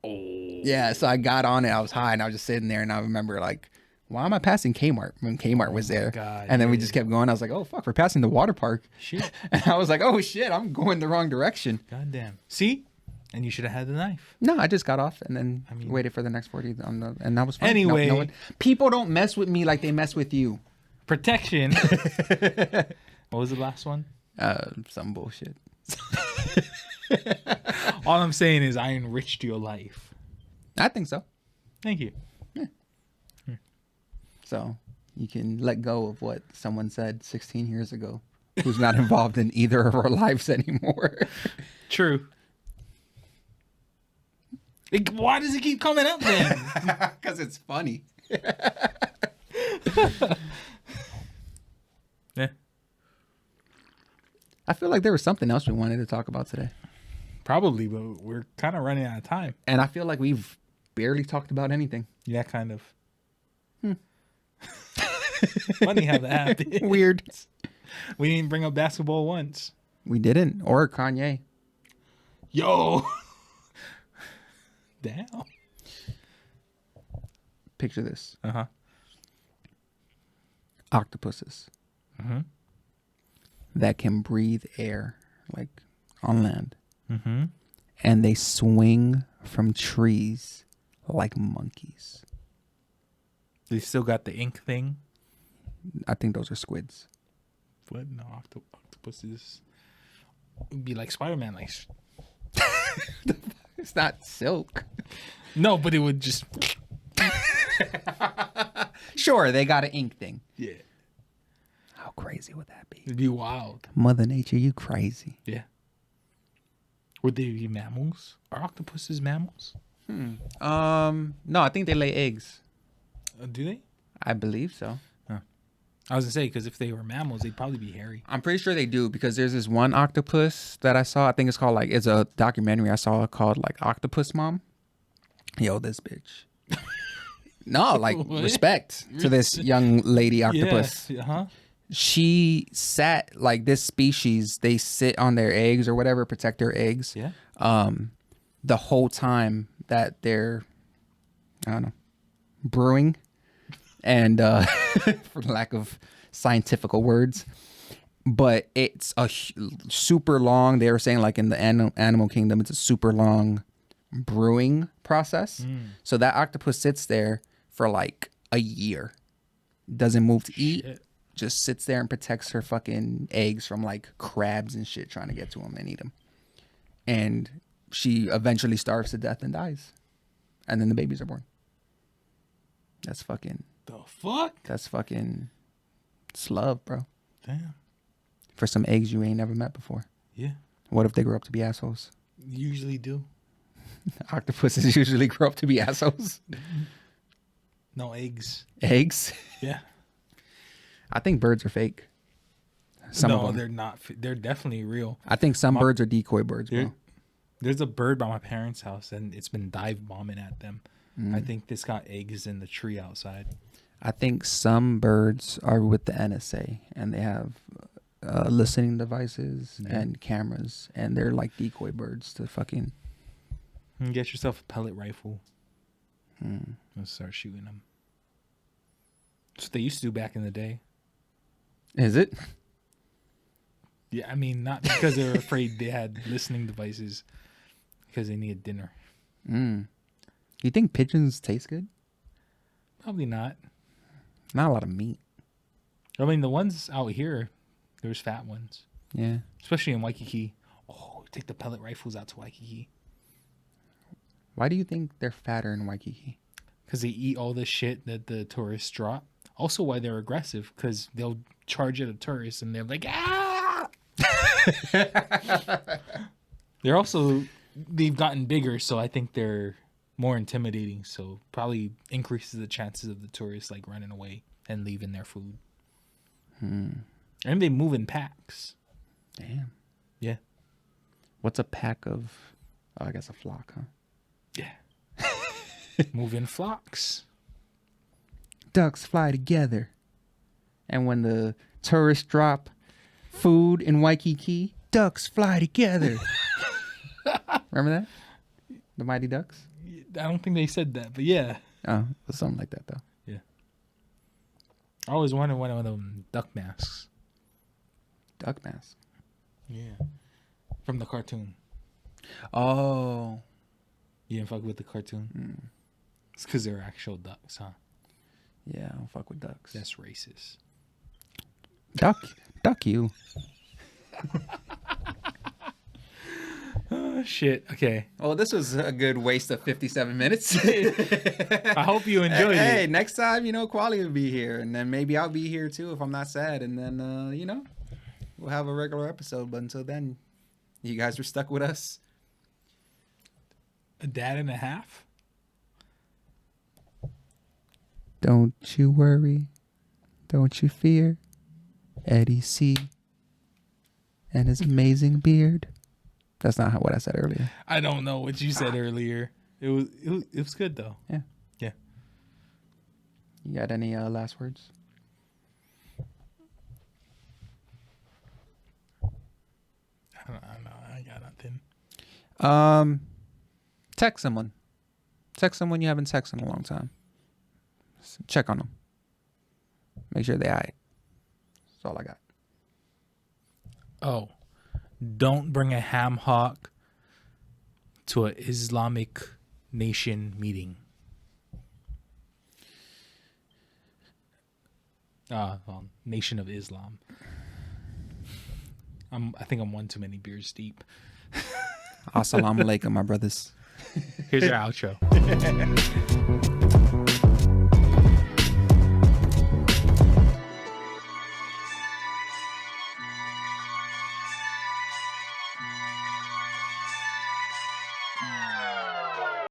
Yeah, so I got on it. I was high and I was just sitting there and I remember like, why am I passing Kmart when Kmart was there? God, and then we just kept going. I was like, oh fuck, we're passing the water park. Shit. And I was like, oh shit, I'm going the wrong direction. God damn. See? And you should have had the knife. No, I just got off and then waited for the next 40 and that was fine. Anyway. People don't mess with me like they mess with you. Protection. What was the last one? Some bullshit. All I'm saying is I enriched your life. I think so. Thank you. Yeah. So you can let go of what someone said 16 years ago who's not involved in either of our lives anymore. True. Why does it keep coming up then? Because it's funny. Yeah. I feel like there was something else we wanted to talk about today. Probably, but we're kind of running out of time. And I feel like we've barely talked about anything. Yeah, kind of. Funny how that happened. Weird. We didn't bring up basketball once. We didn't. Or Kanye. Yo. Damn. Picture this. Uh-huh. Octopuses. Mm-hmm. That can breathe air, like on land. Mm-hmm. And they swing from trees like monkeys. They still got the ink thing? I think those are squids. What? No, octopuses. It'd be like Spider-Man, like... It's not silk. No, but it would just... Sure, they got an ink thing. Yeah. How crazy would that be? It'd be wild. Mother Nature, you crazy. Yeah. Would they be mammals? Are octopuses mammals? No, I think they lay eggs. Do they? I believe so. I was gonna say, because if they were mammals, they'd probably be hairy. I'm pretty sure they do because there's this one octopus that I saw. I think it's called it's a documentary I saw called like Octopus Mom. Yo, this bitch. No, like respect to this young lady octopus. Yeah. Uh-huh. She sat like this species. They sit on their eggs or whatever, protect their eggs. Yeah. The whole time that they're, I don't know, brewing. And for lack of scientific words, but it's a super long, they were saying like in the animal kingdom, it's a super long brewing process. So that octopus sits there for like a year doesn't move to eat, just sits there and protects her fucking eggs from like crabs and shit trying to get to them and eat them. And she eventually starves to death and dies. And then the babies are born. That's fucking... The fuck? That's fucking... It's love, bro. Damn. For some eggs you ain't never met before. Yeah. What if they grow up to be assholes? Usually do. Octopuses usually grow up to be assholes. No eggs. Eggs? Yeah. I think birds are fake. Some of them. They're not. They're definitely real. I think some birds are decoy birds, bro. There's a bird by my parents' house, and it's been dive bombing at them. I think this got eggs in the tree outside. I think some birds are with the NSA, and they have listening devices and cameras, and they're like decoy birds to fucking... Get yourself a pellet rifle. And start shooting them. That's what they used to do back in the day. Is it? Yeah, I mean, not because they were afraid they had listening devices, because they needed dinner. You think pigeons taste good? Probably not. Not a lot of meat. I mean, the ones out here, there's fat ones. Yeah. Especially in Waikiki. Oh, take the pellet rifles out to Waikiki. Why do you think they're fatter in Waikiki? Because they eat all the shit that the tourists drop. Also, why they're aggressive, because they'll charge at a tourist and they're like, ah! They've gotten bigger, so I think they're more intimidating. So probably increases the chances of the tourists like running away and leaving their food. And they move in packs. Damn. Yeah. What's a pack of? Oh, I guess a flock, huh? Yeah. Move in flocks. Ducks fly together. And when the tourists drop food in Waikiki, ducks fly together. Remember that? The Mighty Ducks? I don't think they said that, but yeah. Oh, it was something like that, though. Yeah. I always wanted one of them duck masks. Duck mask? Yeah. From the cartoon. Oh. You didn't fuck with the cartoon? It's because they're actual ducks, huh? Yeah, I don't fuck with ducks. That's racist. Duck you. Oh, shit. Okay. Well, this was a good waste of 57 minutes. I hope you enjoyed it. Hey, next time, Kwali will be here. And then maybe I'll be here, too, if I'm not sad. And then, we'll have a regular episode. But until then, you guys are stuck with us. A dad and a half? Don't you worry. Don't you fear. Eddie C. and his amazing beard. That's not what I said earlier. I don't know what you said earlier. It was good though. Yeah. Yeah. You got any last words? I don't know. I ain't got nothing. Text someone. Text someone you haven't texted in a long time. Check on them. Make sure they're all right. That's all I got. Oh, don't bring a ham hock to an Islamic nation meeting. Nation of Islam. I think I'm one too many beers deep. Assalamu alaikum, my brothers. Here's our outro.